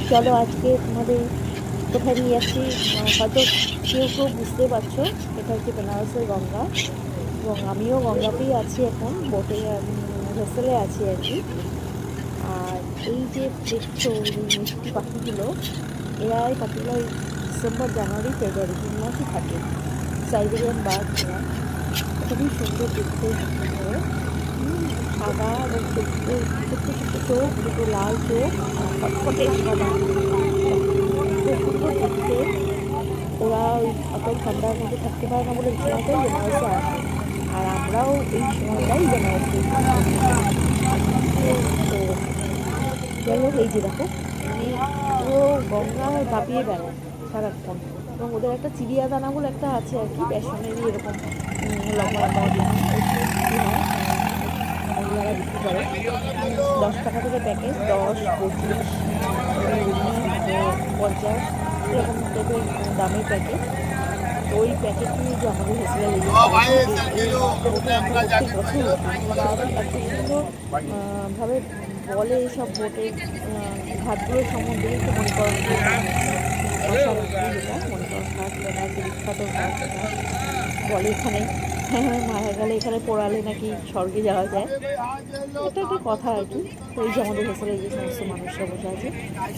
চলো আজকে তোমাদের কোথায় নিয়ে যাচ্ছি হয়তো কেউ কেউ বুঝতে পারছো। এটা হচ্ছে বেনারসের গঙ্গা, এবং আমিও গঙ্গাতেই আছি এখন, বোটে ভেসেলে আছি আর কি। আর এই যে দেখছো এই মিষ্টি পাখিগুলো, এরা এই পাখিগুলো ওই ডিসেম্বর জানুয়ারি ফেব্রুয়ারি 3 মাসই থাকে। সাইবেরিয়ান বার্ড এরা, খুবই সুন্দর দেখতে পাখিগুলো। সাদা এবং দেখতে ছোট্ট ছোট্ট চোখ, দুটো লাল চোখ, ফটফটে সাদা, এত সুন্দর দেখতে। ওরা ওই অত ঠান্ডার মধ্যে থাকতে পারে না বলে এই সময়টাই বেনারসে আসে, আর আমরাও এই সময়টাই বেনারসে তো যাই হোক, এই যে দেখো মানে পুরো গঙ্গায় দাপিয়ে বেড়ায় সারাক্ষণ। এবং ওদের একটা চিড়িয়াখানা বলে একটা আছে আর কি, বেসনেরই এরকম লম্বা লম্বা বিক্রি হয়, মহিলারা বিক্রি করে। 10 টাকা থেকে প্যাকেট, 10, 25, 50 এরকম টাইপের দামের প্যাকেট। তো ওই প্যাকেট নিয়ে যে আমাদের হেসেলে লেগে ওটা আমরা প্রত্যেক বছর এত সুন্দর ভাবে বলে এইসব বোটের ঘাটগুলোর সম্বন্ধে। একটু মণিকরণ ঘাট, যেটা মণিকরণ ঘাট, বেনারসের বিখ্যাত ঘাট বলে এখানে। মারা গেলে এখানে পোড়ালে নাকি স্বর্গে যাওয়া যায়, এটা একটা কথা আর কি। তো এই যে আমাদের হেসেলে যে সমস্ত মানুষরা বসে আছে,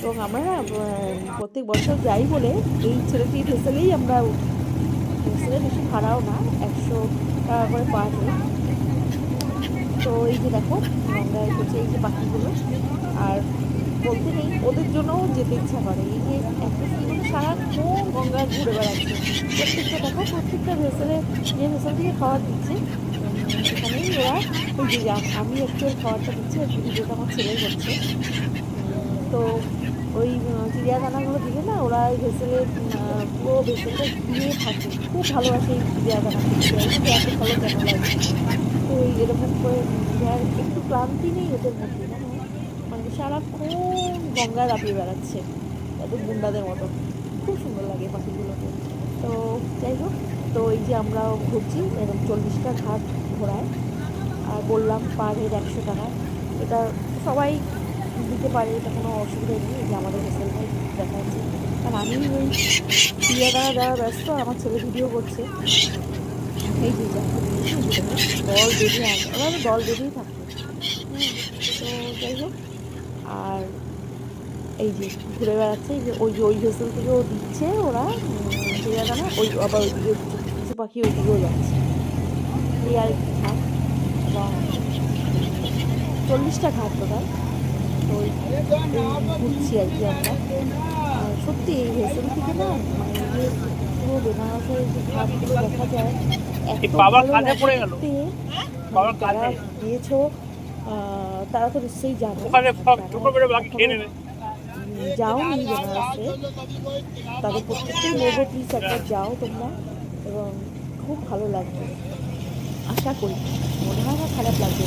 এবং আমরা না প্রত্যেক বছর যাই বলে এই ছেলেটির হেসেলেই আমরা উঠি। হেসেলে বেশি ভাড়াও না, 100 টাকা করে পার হেড। তো এই যে দেখো গঙ্গায় হচ্ছে এই যে পাখিগুলো, আর বলতে নেই ওদের জন্যও যেতে ইচ্ছা করে। এই যে এত সুন্দর সারাক্ষণ গঙ্গা ঘুরে বেড়াচ্ছে। প্রত্যেকটা দেখো, প্রত্যেকটা ভেসেলে যে ভেসেল থেকে খাবার দিচ্ছে সেখানেই ওরা ওই যে আমি অ্যাকচুয়াল খাবারটা দিচ্ছি, আর ভিডিওটা আমার ছেলে করছে। তো ওই চিড়িয়াখানাগুলো দিলে না ওরা ওই ভেসেলের পুরো ভেসেলটা ঘিরে থাকে, খুব ভালোবাসে এই চিড়িয়াখানা দেখতে, এত ভালো কেন লাগে। তো এরকম করে আর একটু ক্লান্তি নেই ওদের মধ্যে, মানে সারাক্ষণ গঙ্গা দাপিয়ে বেড়াচ্ছে তাদের গুন্ডাদের মতো। খুব সুন্দর লাগে পাখিগুলোকে। তো যাই হোক, তো এই যে আমরা ঘুরছি এরকম 40টা ঘাট ঘোরায়, আর বললাম পার হেড 100 টাকা। এটা সবাই দিতে পারে, এটা কোনো অসুবিধা নেই। যে আমাদের হেসেলটাই দেখা যাচ্ছে, কারণ আমি ওই চিড়িয়াখানা যাওয়া ব্যস্ত, আমার ছেলে ভিডিও করছে। এই যে দল বেঁধে আসে, ওরা তো দল বেঁধেই থাকে। তো যাই হোক, আর এই যে ঘুরে বেড়াচ্ছে, যে ওই ভেসেল থেকেও দিচ্ছে ওরা চিড়িয়াখানা, ওই আবার ওইদিকে কিছু পাখি ওইদিকেও যাচ্ছে। এই আর একটি ঘাট, এবং 40টা ঘাট টোটাল। তো ওই ঘুরছি আর কি আমরা। আর সত্যি এই ভেসেল থেকে না মানে যে পুরো বেনারসের যে ঘাটগুলো দেখা যায়, এত ভালো লাগে দেখতে। মানে যারা গিয়েছো তারা তো নিশ্চয়ই জানো, যাওনি বেনারসে তাদের প্রত্যেককেই বলবো প্লিজ একবার যাও তোমরা, এবং খুব ভালো লাগবে আশা করি। মনে হয় না খারাপ লাগবে,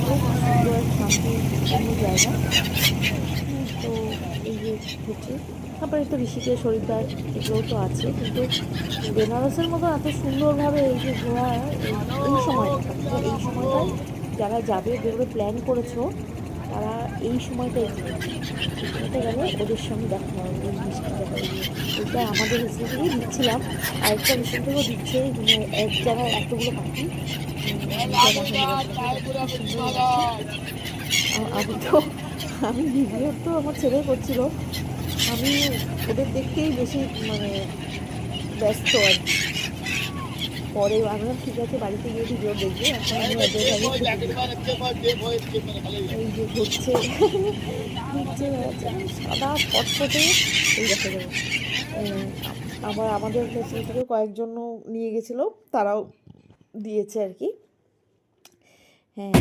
খুব সুন্দর শান্তিপূর্ণ জায়গা। তো এই যে হচ্ছে, তারপরে তো ঋষিকেশ, হরিদ্বার এগুলোও তো আছে, কিন্তু বেনারসের মতো এত সুন্দরভাবে এই যে ঘোরা এই সময়টা, এই সময়টাই যারা যাবে, যেগুলো প্ল্যান করেছো তারা এই সময়টাই যাবে। এই সময়টা গেলে ওদের সঙ্গে দেখা হয়, ওই বৃষ্টি দেখা হয়। ওইটা আমাদের হিসেবে থেকেই দিচ্ছিলাম, আরেকটা হিসেবে থেকেও দিচ্ছে, মানে এক জায়গায় এতগুলো পাখি আমি তো আমি ভিডিও তো আমার ছেলে করছিল, আমি ওদের দেখতেই বেশি মানে ব্যস্ত আর কি। পরে আমি ঠিক আছে বাড়িতে গিয়ে ভিডিও দেখবো, এখন আমি ওদের এই যে ঘুরছে ঘুরছে সাদা ফটফটে। এই দেখা যাবে আবার আমাদের ফেসিলিটি থেকে কয়েকজন নিয়ে গেছিলো, তারাও দিয়েছে আর কি। হ্যাঁ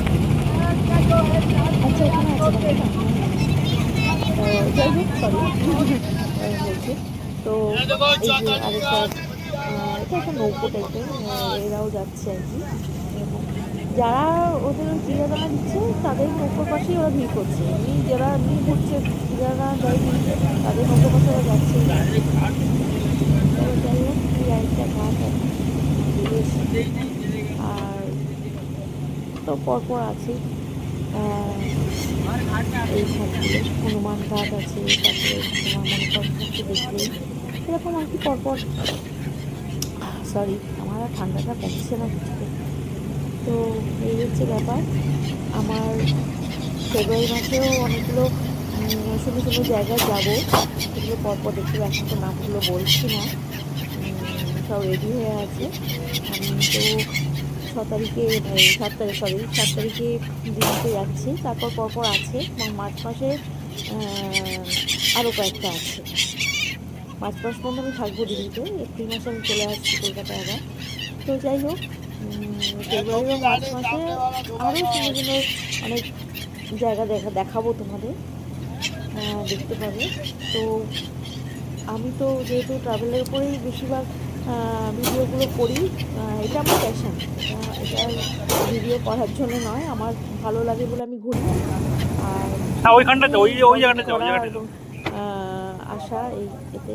আচ্ছা, এখানে আছে না, যাই হোক সরি বলছি। তো এই যে আরেকটা এটা একটা নৌকো টাইপের, এরাও যাচ্ছে আর কি। এরকম যারা ওদের চিড়িয়াখানা দিচ্ছে তাদের নৌকোর পাশেই ওরা ভিড় করছে, এমনি যারা এমনি ঘুরছে চিড়িয়াখানা যায়নি তাদের নৌকোর পাশে ওরা যাচ্ছে। যাই হোক, এই আরেকটা ঘাট আর আর তো পরপর আছে। এই ঘাটগুলো হনুমান ঘাট আছে, তারপরে তোমার মনে করো দেখলেই এরকম আর কি পরপর। সরি, আমার আর ঠান্ডাটা কমছে না কিছুতে। তো এই হচ্ছে ব্যাপার। আমার ফেব্রুয়ারি মাসেও অনেকগুলো সুন্দর সুন্দর জায়গায় যাবো, সেগুলো পরপর দেখতে হবে। এখন তো নামগুলো বলছি না, সব রেডি হয়ে আছে। আমি তো 6 তারিখে 7 তারিখে দিল্লিতে যাচ্ছি, তারপর পরপর আছে এবং মার্চ মাসে আরও কয়েকটা আছে। মার্চ মাস পর্যন্ত আমি থাকবো দিল্লিতে, এপ্রিল মাসে আমি চলে আসছি কলকাতায় আবার। তো যাই হোক, ফেব্রুয়ারি ও মার্চ মাসে আরও সুন্দর সুন্দর অনেক জায়গা দেখাবো তোমাদের, দেখতে পাবে। তো আমি তো যেহেতু ট্রাভেলের উপরেই বেশিরভাগ ভিডিওগুলো করি, এটা আমার প্যাশন। এটা ভিডিও করার জন্য নয়, আমার ভালো লাগে বলে আমি ঘুরি। আর ওইখানটাতে ওই জায়গাটাতে এবং আশা এই এতে।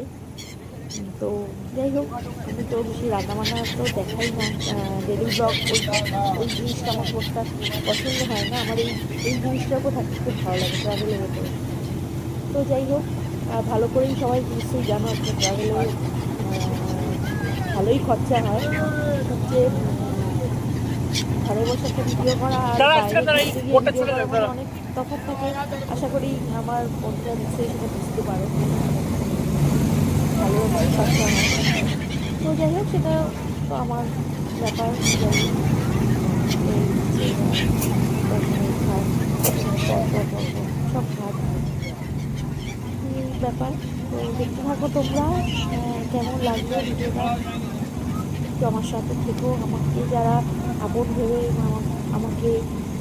তো যাই হোক, আমি তো বেশি রান্নাবান্না তো দেখাই না, ডেলি ব্লগ ওই জিনিসটা আমার খুব একটা পছন্দ হয় না। আমার এই জিনিসটার উপর থাকতে খুব ভালো লাগে ট্রাভেলের উপরে। তো যাই হোক, ভালো করেই সবাই নিশ্চয়ই জানো একটা ট্রাভেলে ভালোই খরচা হয়। সবচেয়ে ঘরে বসে একটা ভিডিও করা আর বাইরে ভিডিও করা অনেক তফাৎ থাকে। আশা করি আমার বন্ধুরা নিশ্চয়ই সেটা বুঝতে পারে, ভালো খরচা হয়। তো যাই হোক, সেটা তো আমার ব্যাপার। সব ঘাট ব্যাপার। তো দেখতে থাকো তোমরা, কেমন লাগলো ভিডিওটা একটু আমার সাথে থেকো। আমাকে যারা আপন ভেবে আমাকে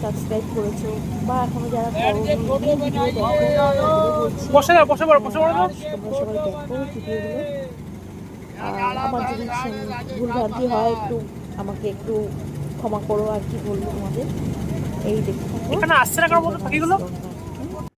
সাবস্ক্রাইব করেছো বা এখনো যারা ভিডিও দেখো, তোমরা সবাই দেখো ভিডিওগুলো। আর আমার যদি ভুলভ্রান্তি হয় আমাকে একটু ক্ষমা করো, আর কি বলবো তোমাদের। এই দেখতে থাকো।